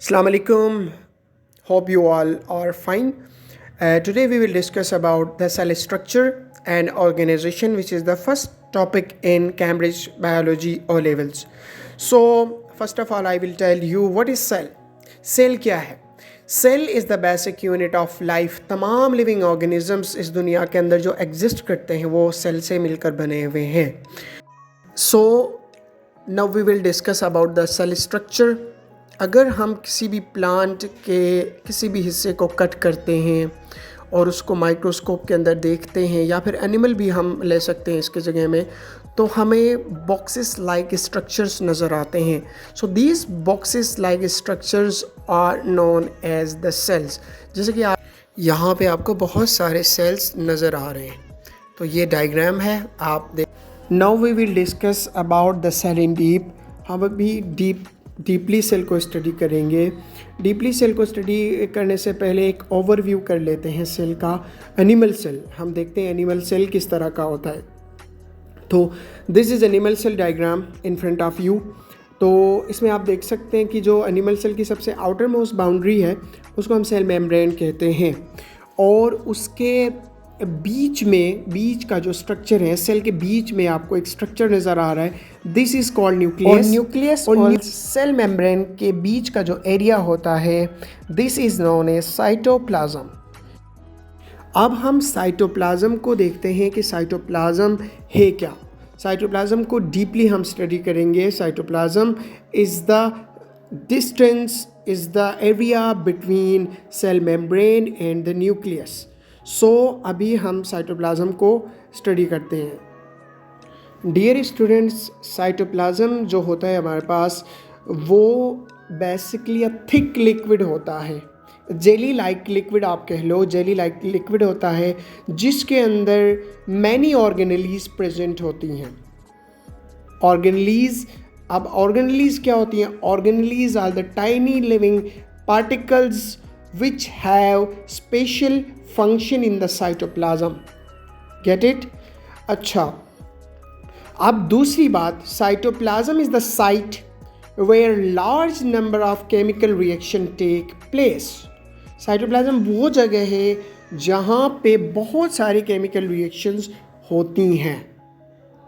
Assalamu alaikum. Hope you all are fine. Today we will discuss about the cell structure and organization, which is the first topic in Cambridge Biology O levels. So first of all, I will tell you what is cell. Cell क्या है? Cell is the basic unit of life. तमाम living organisms इस दुनिया के अंदर जो exist करते हैं वो सेल से मिलकर बने हुए हैं. So now we will discuss about the cell structure. अगर हम किसी भी प्लांट के किसी भी हिस्से को कट करते हैं और उसको माइक्रोस्कोप के अंदर देखते हैं, या फिर एनिमल भी हम ले सकते हैं इसके जगह में, तो हमें बॉक्सेस लाइक स्ट्रक्चर्स नज़र आते हैं. So these boxes like structures are known as the cells. जैसे कि आप यहाँ पे आपको बहुत सारे सेल्स नज़र आ रहे हैं, तो ये डायग्राम है, आप देख. Now we will discuss about the cell in deep. हम अभी डीपली सेल को स्टडी करेंगे. डीपली सेल को स्टडी करने से पहले एक ओवरव्यू कर लेते हैं सेल का. एनिमल सेल, हम देखते हैं एनिमल सेल किस तरह का होता है. तो this is animal cell diagram in front of you. तो इसमें आप देख सकते हैं कि जो एनिमल सेल की सबसे आउटर मोस्ट बाउंड्री है उसको हम सेल मेम्ब्रेन कहते हैं, और उसके बीच का जो स्ट्रक्चर है, सेल के बीच में आपको एक स्ट्रक्चर नज़र आ रहा है. This is called nucleus. और न्यूक्लियस और सेल मेम्ब्रेन के बीच का जो एरिया होता है, this is known as cytoplasm. अब हम साइटोप्लाज्म को देखते हैं कि साइटोप्लाज्म है क्या. साइटोप्लाज्म को डीपली हम स्टडी करेंगे. Cytoplasm is the area between cell membrane and the nucleus. So अभी हम साइटोप्लाज्म को स्टडी करते हैं. डियर स्टूडेंट्स, साइटोप्लाज्म जो होता है हमारे पास, वो बेसिकली अ थिक लिक्विड होता है. जेली लाइक लिक्विड आप कह लो, जेली लाइक लिक्विड होता है जिसके अंदर मैनी ऑर्गेनेलीज प्रेजेंट होती हैं. ऑर्गेनेलीज, अब ऑर्गेनेलीज क्या होती हैं? Organelles are the tiny living particles which have special function in the cytoplasm. Get it? अच्छा, अब दूसरी बात, cytoplasm is the site where large number of chemical reaction take place. cytoplasm वो जगह है जहाँ पे बहुत सारी chemical reactions होती हैं.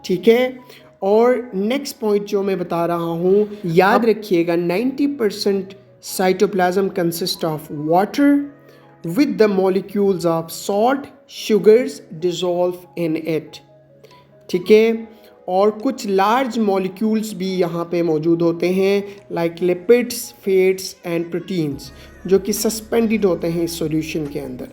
ठीक है. और नेक्स्ट पॉइंट जो मैं बता रहा हूँ, याद रखिएगा, 90% cytoplasm consists of water with the molecules of salt, sugars dissolve in it. ठीक है. और कुछ लार्ज मॉलिक्यूल्स भी यहाँ पे मौजूद होते हैं, like lipids, fats and proteins, जो कि सस्पेंडेड होते हैं इस सॉल्यूशन के अंदर.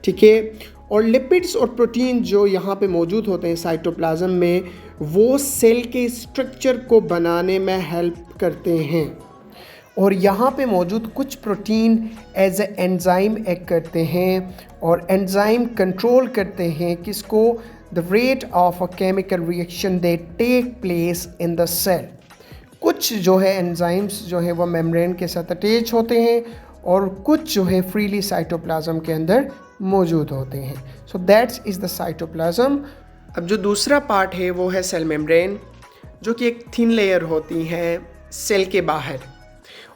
ठीक है. और लिपिड्स और प्रोटीन जो यहाँ पे मौजूद होते हैं साइटोप्लाज्म में, वो सेल के स्ट्रक्चर को बनाने में हेल्प करते हैं. और यहाँ पे मौजूद कुछ protein as a enzyme act करते हैं, और एंजाइम कंट्रोल करते हैं किसको? The rate of a chemical reaction they take place in the cell. कुछ जो है एंजाइम्स जो है वो मेम्ब्रेन के साथ अटैच होते हैं, और कुछ जो है फ्रीली साइटोप्लाज्म के अंदर मौजूद होते हैं. So that's is the cytoplasm. अब जो दूसरा पार्ट है वो है सेल मेम्ब्रेन, जो कि एक थिन लेयर होती है सेल के बाहर,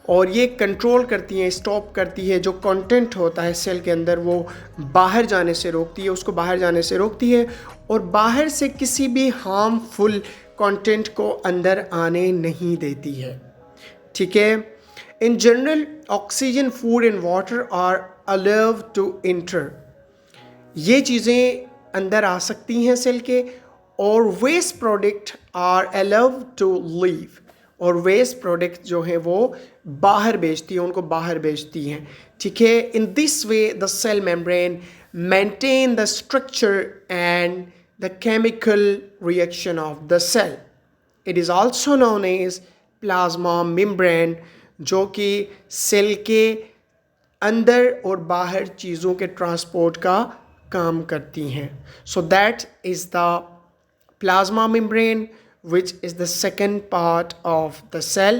और ये कंट्रोल करती है, स्टॉप करती है जो कंटेंट होता है सेल के अंदर, वो बाहर जाने से रोकती है, उसको बाहर जाने से रोकती है, और बाहर से किसी भी हार्मफुल कंटेंट को अंदर आने नहीं देती है. ठीक है. In general, oxygen, food and water are allowed to enter. ये चीज़ें अंदर आ सकती हैं सेल के, और waste product are allowed to leave. और वेस्ट प्रोडक्ट जो है वो बाहर भेजती है, उनको बाहर भेजती हैं. ठीक है. In this way the cell membrane maintain the structure and the chemical reaction of the cell. It is also known as plasma membrane, जो कि सेल के अंदर और बाहर चीज़ों के ट्रांसपोर्ट का काम करती हैं. So that is the plasma membrane, which is the second part of the cell.